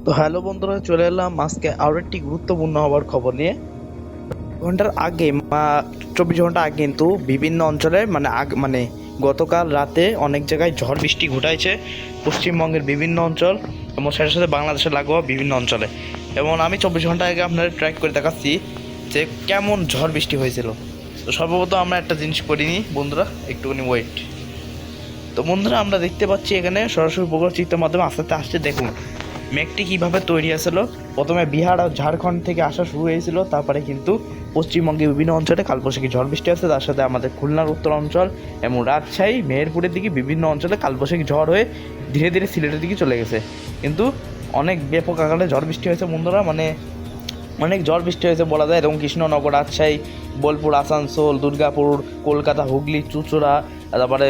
তো হ্যালো বন্ধুরা, চলে এলাম আজকে আরও একটি গুরুত্বপূর্ণ হওয়ার খবর নিয়ে। ঘন্টার আগে 24 ঘন্টা আগে কিন্তু বিভিন্ন অঞ্চলে গতকাল রাতে অনেক জায়গায় ঝড় বৃষ্টি ঘটাইছে পশ্চিমবঙ্গের বিভিন্ন অঞ্চল এবং সাথে সাথে বাংলাদেশে লাগোয়া বিভিন্ন অঞ্চলে। এবং আমি 24 ঘন্টা আগে আপনাদের ট্র্যাক করে দেখাচ্ছি যে কেমন ঝড় বৃষ্টি হয়েছিল। তো সর্বপ্রথম আমরা একটা জিনিস করিনি বন্ধুরা, একটুখানি ওয়েট। তো বন্ধুরা, আমরা দেখতে পাচ্ছি এখানে সরাসরি উপগ্রহ চিত্রের মাধ্যমে আস্তে আস্তে আসছে। দেখুন মেঘটি কীভাবে তৈরি হয়েছিল। প্রথমে বিহার আর ঝাড়খণ্ড থেকে আসা শুরু হয়েছিল, তারপরে কিন্তু পশ্চিমবঙ্গের বিভিন্ন অঞ্চলে কালবৈশাখী ঝড় বৃষ্টি আছে। তার সাথে আমাদের খুলনার উত্তর অঞ্চল এবং রাজশাহী মেহেরপুরের দিকে বিভিন্ন অঞ্চলে কালবৈশাখী ঝড় হয়ে ধীরে ধীরে সিলেটের দিকে চলে গেছে। কিন্তু অনেক ব্যাপক আকারে ঝড় বৃষ্টি হয়েছে বন্ধুরা, অনেক ঝড় বৃষ্টি হয়েছে বলা যায়। এবং কৃষ্ণনগর, রাজশাহী, বোলপুর, আসানসোল, দুর্গাপুর, কলকাতা, হুগলি, চুঁচুড়া, তারপরে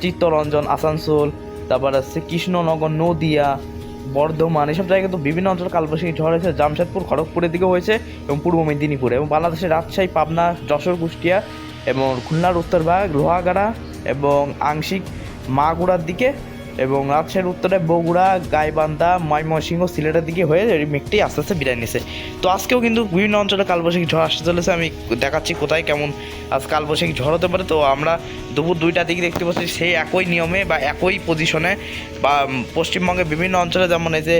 চিত্তরঞ্জন, আসানসোল, তারপরে হচ্ছে কৃষ্ণনগর, নদিয়া, বর্ধমান, এসব জায়গায় কিন্তু বিভিন্ন অঞ্চলে কালবৈশাখী ঝড় হয়েছে। জামশেদপুর, খড়গপুরের দিকেও হয়েছে এবং পূর্ব মেদিনীপুরে, এবং বাংলাদেশের রাজশাহী, পাবনা, যশোর, কুষ্টিয়া এবং খুলনার উত্তরভাগ, লোহাগাড়া এবং আংশিক মাগুরার দিকে, এবং রাজশাহীর উত্তরে বগুড়া, গাইবান্ধা, ময়মনসিংহ, সিলেটের দিকে হয়ে এই মেঘটি আস্তে আস্তে বিদায় নিছে। তো আজকেও কিন্তু বিভিন্ন অঞ্চলে কালবৈশাখী ঝড় আসতে চলেছে। আমি দেখাচ্ছি কোথায় কেমন আজ কালবৈশাখী ঝড় হতে পারে। তো আমরা দুপুর 2টার দিকে দেখতে পাচ্ছি সেই একই নিয়মে বা একই পজিশনে বা পশ্চিমবঙ্গের বিভিন্ন অঞ্চলে, যেমন এই যে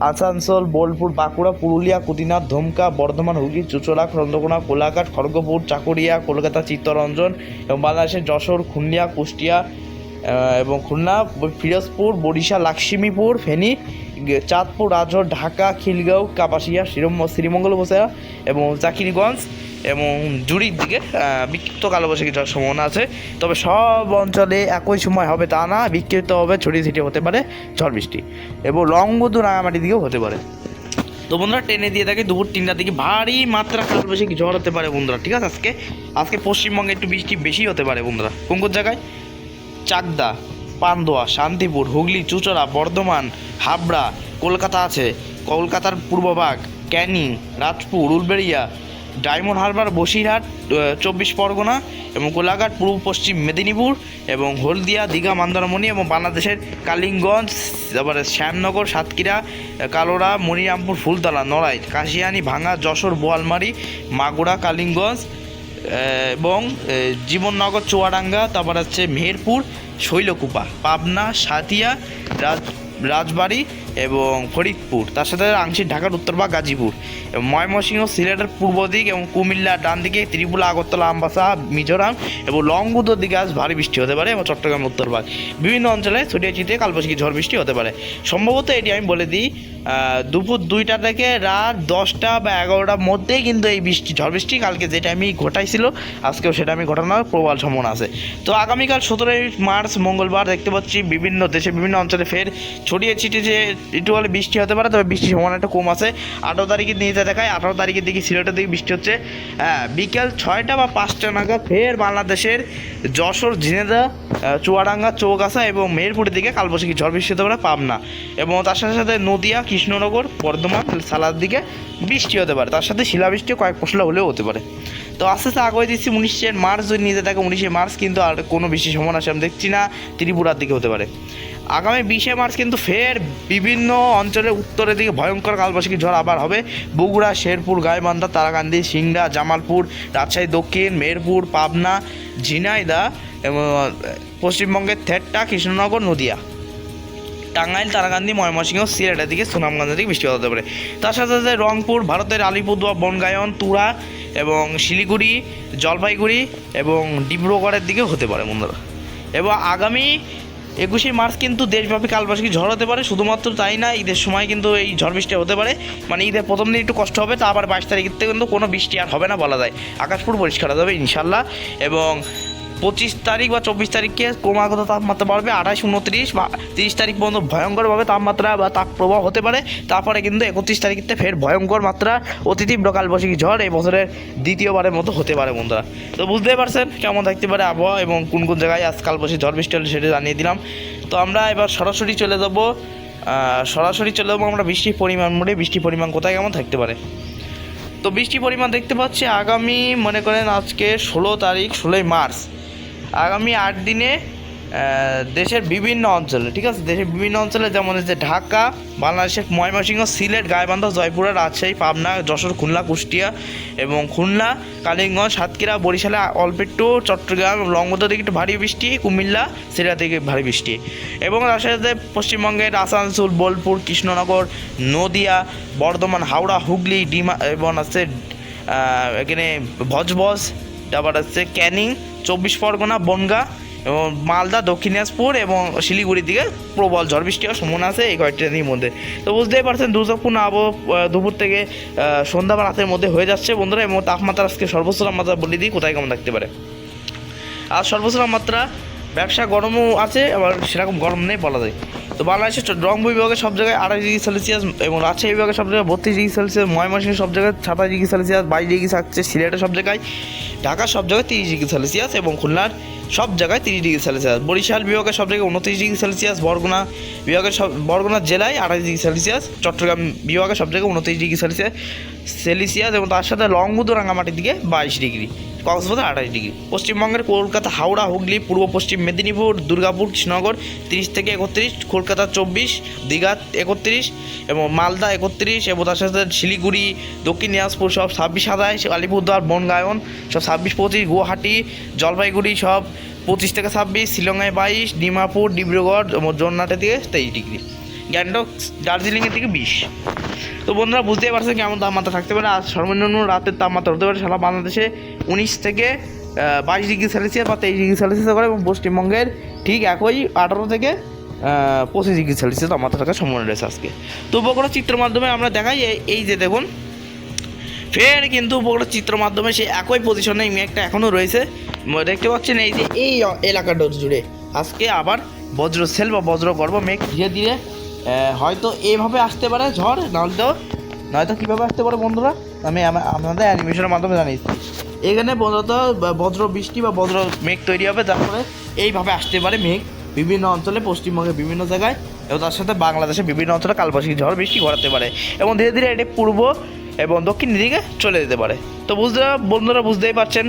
আসানসোল, বোলপুর, বাঁকুড়া, পুরুলিয়া, কুদিনাথ, ধুমকা, বর্ধমান, হুগলি, চুঁচুড়া, চন্দ্রকোনা, কোলাঘাট, খড়গপুর, চাকুরিয়া, কলকাতা, চিত্তরঞ্জন এবং বাংলাদেশের যশোর, খুলনা, কুষ্টিয়া এবং খুলনা, ফিরোজপুর, বরিশাল, লক্ষ্মীপুর, ফেনী, চাঁদপুর, রাজশাহী, ঢাকা, খিলগাঁও, কাপাসিয়া, শ্রীমঙ্গল উপজেলা এবং জাকিরগঞ্জ এবং জুড়ির দিকে বিক্ষিপ্ত কালবৈশাখী ঝড় সম্ভাবনা আছে। তবে সব অঞ্চলে একই সময় হবে তা না, বিক্ষিপ্ত হবে, ছড়িয়ে ছিটিয়ে হতে পারে ঝড় বৃষ্টি, এবং রংবদু, রাঙামাটির দিকেও হতে পারে। তো বন্ধুরা, ট্রেনে দিয়ে থাকে দুপুর 3টার দিকে ভারী মাত্রা কালবৈশাখী ঝড় হতে পারে বন্ধুরা, ঠিক আছে। আজকে পশ্চিমবঙ্গে একটু বৃষ্টি বেশি হতে পারে বন্ধুরা। কোন কোন জায়গায়? চাকদা, পান্ডুয়া, শান্তিপুর, হুগলি, চুঁচুড়া, বর্ধমান, হাবড়া, কলকাতা আছে, কলকাতার পূর্বভাগ, ক্যানিং, রাজপুর, উলবেড়িয়া, ডায়মন্ড হারবার, বসিরহাট, 24 পরগনা এবং কোলাঘাট, পূর্ব পশ্চিম মেদিনীপুর এবং হলদিয়া, দীঘা, মন্দারমণি এবং বাংলাদেশের কালিঙ্গঞ্জ, তারপরে শ্যামনগর, সাতক্ষীরা, কালোরা, মনিরামপুর, ফুলতলা, নড়াই, কাশিয়ানি, ভাঙা, যশোর, বোয়ালমারি, মাগুরা, কালিঙ্গঞ্জ এবং জীবননগর, চুয়াডাঙ্গা, তারপর হচ্ছে মেহেরপুর, শৈলকুপা, পাবনা, সাতিয়া, রাজবাড়ী এবং ফরিদপুর, তার সাথে আংশিক ঢাকার উত্তরভাগ, গাজীপুর এবং ময়মনসিংহ, সিলেটের পূর্ব দিক এবং কুমিল্লার ডান দিকে, ত্রিপুরা, আগরতলা, আমবাসা, মিজোরাম এবং লংগুদোর দিকে আজ ভারী বৃষ্টি হতে পারে এবং চট্টগ্রাম উত্তরভাগ বিভিন্ন অঞ্চলে ছড়িয়ে ছিটিয়ে কালবৈশাখী ঝড় বৃষ্টি হতে পারে। সম্ভবত এটি আমি বলে দিই, দুপুর 2টা থেকে রাত 10টা বা 11টার মধ্যেই কিন্তু এই ঝড় বৃষ্টি কালকে যে টাইমে ঘটাইছিল আজকেও সেটা আমি ঘটানোর প্রবল সম্ভাবনা আছে। তো আগামীকাল 17ই মার্চ মঙ্গলবার দেখতে পাচ্ছি বিভিন্ন দেশে বিভিন্ন অঞ্চলে ফের ছড়িয়ে ছিটিয়ে যে একটু হলে বৃষ্টি হতে পারে, তবে বৃষ্টির সম্ভাবনা একটু কম আছে। 18 তারিখে নিতে দেখায়, 18 তারিখের দিকে সিলেটের দিকে বৃষ্টি হচ্ছে বিকেল 6টা বা 5টা নাগাদ। ফের বাংলাদেশের যশোর, ঝিনেদা, চুয়াডাঙ্গা, চৌগাছা এবং মেহেরপুরের দিকে কালবৈশাখী ঝড় বৃষ্টি হতে পারে, পাবনা এবং তার সাথে সাথে নদিয়া, কৃষ্ণনগর, বর্ধমান, সালার দিকে বৃষ্টি হতে পারে। তার সাথে শিলাবৃষ্টিও কয়েক পশলা হলেও হতে পারে। তো আস্তে আস্তে আগে দিচ্ছি 19শে মার্চ যদি নিতে থাকে, 19শে মার্চ কিন্তু আর কোনো বৃষ্টির সম্ভাবনা আমি দেখছি না। ত্রিপুরার দিকে হতে পারে। আগামী 20শে মার্চ কিন্তু ফের বিভিন্ন অঞ্চলে উত্তরের দিকে ভয়ঙ্কর কালবৈশাখী ঝড় আবার হবে। বগুড়া, শেরপুর, গাইবান্ধা, তারাকান্দি, সিংড়া, জামালপুর, রাজশাহী দক্ষিণ, মেহেরপুর, পাবনা, ঝিনাইদহ এবং পশ্চিমবঙ্গের থেট্টা, কৃষ্ণনগর, নদিয়া, টাঙ্গাইল, তারাকান্দি, ময়মনসিংহ, সিলেটের দিকে, সুনামগঞ্জের দিকে বৃষ্টি হতে পারে। তার সাথে সাথে রংপুর, ভারতের আলিপুরদুয়ার, বনগাঁয়ন, তুরা এবং শিলিগুড়ি, জলপাইগুড়ি এবং ডিব্রুগড়ের দিকে হতে পারে বন্ধুরা। এবং আগামী 21শে মার্চ কিন্তু দেশব্যাপী কালবৈশাখী ঝড় হতে পারে। শুধুমাত্র তাই না, ঈদের সময় কিন্তু এই ঝড় বৃষ্টি হতে পারে। মানে ঈদের প্রথম দিন একটু কষ্ট হবে, তারপর 22 তারিখের থেকে কিন্তু কোনো বৃষ্টি আর হবে না বলা যায়। আকাশ পুরো পরিষ্কার হয়ে যাবে ইনশাল্লাহ। এবং 25 তারিখ বা 24 তারিখে ক্রমাগত তাপমাত্রা বাড়বে, 28, 29 বা 30 তারিখ পর্যন্ত ভয়ঙ্করভাবে তাপমাত্রা বা তাপপ্রবাহ হতে পারে। তারপরে কিন্তু 31 তারিখতে ফের ভয়ঙ্কর মাত্রা অতি তীব্র কালবৈশাখী ঝড় এই বছরের দ্বিতীয়বারের মতো হতে পারে বন্ধুরা। তো বুঝতেই পারছেন কেমন থাকতে পারে আবহাওয়া এবং কোন কোন জায়গায় আজ কালবৈশাখী ঝড় বৃষ্টি হলে সেটা জানিয়ে দিলাম। তো আমরা এবার সরাসরি চলে যাবো আমরা বৃষ্টির পরিমাণ মোড়ে। বৃষ্টির পরিমাণ কোথায় কেমন থাকতে পারে? তো বৃষ্টির পরিমাণ দেখতে পাচ্ছি আগামী মনে করেন আজকে 16 তারিখ, 16ই মার্চ, আগামী 8 দিনে দেশের বিভিন্ন অঞ্চলে, ঠিক আছে, দেশের বিভিন্ন অঞ্চলে যেমন হচ্ছে ঢাকা, বাংলাদেশের ময়মনসিংহ, সিলেট, গাইবান্ধা, জয়পুরা, রাজশাহী, পাবনা, যশোর, খুলনা, কুষ্টিয়া এবং খুলনা, কালিঙ্গঞ্জ, সাতক্ষীরা, বরিশালে অল্প একটু, চট্টগ্রাম, লংগদা দিকে একটু ভারী বৃষ্টি, কুমিল্লা, সিলেট দিকে ভারী বৃষ্টি এবং তার সাথে পশ্চিমবঙ্গের আসানসোল, বোলপুর, কৃষ্ণনগর, নদিয়া, বর্ধমান, হাওড়া, হুগলি, ডিমা এবং আছে এখানে ভজভজ, তারপর আছে ক্যানিং, 24 পরগনা, বনগাঁ এবং মালদা, দক্ষিণ দিনাজপুর এবং শিলিগুড়ির দিকে প্রবল ঝড় বৃষ্টি হওয়ার সম্ভাবনা আছে এই কয়েকটির মধ্যে। তো বুঝতেই পারছেন দুর্যোগপূর্ণ আবহাওয়া দুপুর থেকে সন্ধ্যা বা রাতের মধ্যে হয়ে যাচ্ছে বন্ধুরা। এবং তাপমাত্রা আজকে সর্বোচ্চ তাপমাত্রা বলে দিই কোথায় কেমন থাকতে পারে। আর সর্বোচ্চ তাপমাত্রা ব্যবসা গরমও আছে, আবার সেরকম গরম নেই বলা যায়। তো বাংলাদেশের রংপুর বিভাগের সব জায়গায় 28°C এবং রাজশাহী বিভাগের সব জায়গায় 32°C, ময়মনসিংহ সব জায়গায় 27°C, 22° থাকছে, সিলেটের সব জায়গায়, ঢাকার সব জায়গায় 30°C এবং খুলনার সব জায়গায় 30°C, বরিশাল বিভাগের সব জায়গায় 29°C, বরগুনা জেলায় 28°C, চট্টগ্রাম বিভাগের সব জায়গায় 29°C এবং তার সাথে লংগদু রাঙামাটির দিকে 22°, কক্সবাজার 28°। পশ্চিমবঙ্গের কলকাতা, হাওড়া, হুগলি, পূর্ব পশ্চিম মেদিনীপুর, দুর্গাপুর, কৃষ্ণনগর 30 থেকে 31, কলকাতা 24, দীঘা 31 এবং মালদা 31 এবং তার সাথে শিলিগুড়ি, দক্ষিণ দিনাজপুর সব 26, 27, আলিপুরদুয়ার, বনগাঁয়ন সব 26, 25, গুয়াহাটি, জলপাইগুড়ি সব 25 থেকে 26, শিলংয়ে 22, ডিমাপুর, ডিব্রুগড় এবং জন্নাটের দিকে 23°, গ্যাংটক, দার্জিলিংয়ের দিকে 20। তো বন্ধুরা বুঝতেই পারছেন কেমন তাপমাত্রা থাকতে পারে। আর সর্বনিম্ন রাতের তাপমাত্রা হতে পারে সারা বাংলাদেশে 19 থেকে 22°C বা 23°C করে এবং পশ্চিমবঙ্গের ঠিক একই 18 থেকে 25°C তাপমাত্রা থাকার সম্ভাবনা রয়েছে আজকে। তো উপগ্রহ চিত্র মাধ্যমে আমরা দেখাই এই যে দেখুন ফের কিন্তু উপগ্রহ চিত্র মাধ্যমে সে একই পজিশনে এই মেঘটা এখনও রয়েছে দেখতে পাচ্ছেন। এই যে এই এলাকাটা জুড়ে আজকে আবার বজ্র সেল বা বজ্র গর্ভ মেঘ ধীরে ধীরে হয়তো এইভাবে আসতে পারে ঝড়, নয়তো কীভাবে আসতে পারে বন্ধুরা আমি আপনাদের অ্যানিমেশনের মাধ্যমে জানিয়েছি। এখানে বন্ধুত বজ্র বৃষ্টি বা বজ্র মেঘ তৈরি হবে, যার ফলে এইভাবে আসতে পারে মেঘ বিভিন্ন অঞ্চলে, পশ্চিমবঙ্গের বিভিন্ন জায়গায় এবং তার সাথে বাংলাদেশের বিভিন্ন অঞ্চলে কালবৈশাখী ঝড় বৃষ্টি ঘটাতে পারে এবং ধীরে ধীরে এটি পূর্ব এবং দক্ষিণ দিকে চলে যেতে পারে। তো বন্ধুরা বুঝতেই পারছেন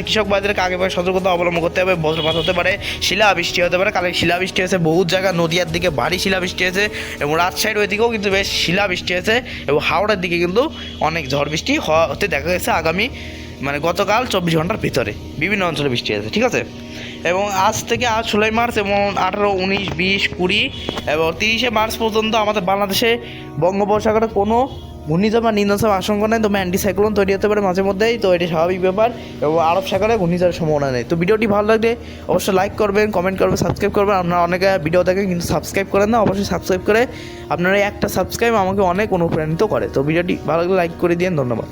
কৃষক ভাইদেরকে আগে ভাগে সতর্কতা অবলম্বন করতে হবে। বজ্রপাত হতে পারে, শিলাবৃষ্টি হতে পারে, কালকে শিলাবৃষ্টি হয়েছে বহু জায়গায়, নদিয়ার দিকে ভারী শিলাবৃষ্টি হয়েছে এবং রাজশাহীর ওই দিকেও কিন্তু বেশ শিলাবৃষ্টি হয়েছে এবং হাওড়ার দিকে কিন্তু অনেক ঝড় বৃষ্টি হতে দেখা গেছে আগামী গতকাল 24 ঘন্টার ভিতরে বিভিন্ন অঞ্চলে বৃষ্টি হয়েছে, ঠিক আছে। এবং আজ 16 মার্চ এবং 18, 19, 20, 20 এবং 30 মার্চ পর্যন্ত আমাদের বাংলাদেশে বঙ্গোপসাগরে কোনো ঘূর্ণিঝড় বা নিম্নচাপ আশঙ্কা নেই, তবে অ্যান্টিসাইক্লোন তৈরি হতে পারে মাঝে মধ্যেই, তো এটি স্বাভাবিক ব্যাপার এবং আরব সাগরে ঘূর্ণিঝড়ের সম্ভাবনা নেই। তো ভিডিওটি ভালো লাগলে অবশ্যই লাইক করবেন, কমেন্ট করবেন, সাবস্ক্রাইব করবেন। আপনারা অনেকে ভিডিও দেখেন কিন্তু সাবস্ক্রাইব করেন না, অবশ্যই সাবস্ক্রাইব করে আপনারা একটা সাবস্ক্রাইব আমাকে অনেক অনুপ্রাণিত করে। তো ভিডিওটি ভালো লাগলে লাইক করে দিন, ধন্যবাদ।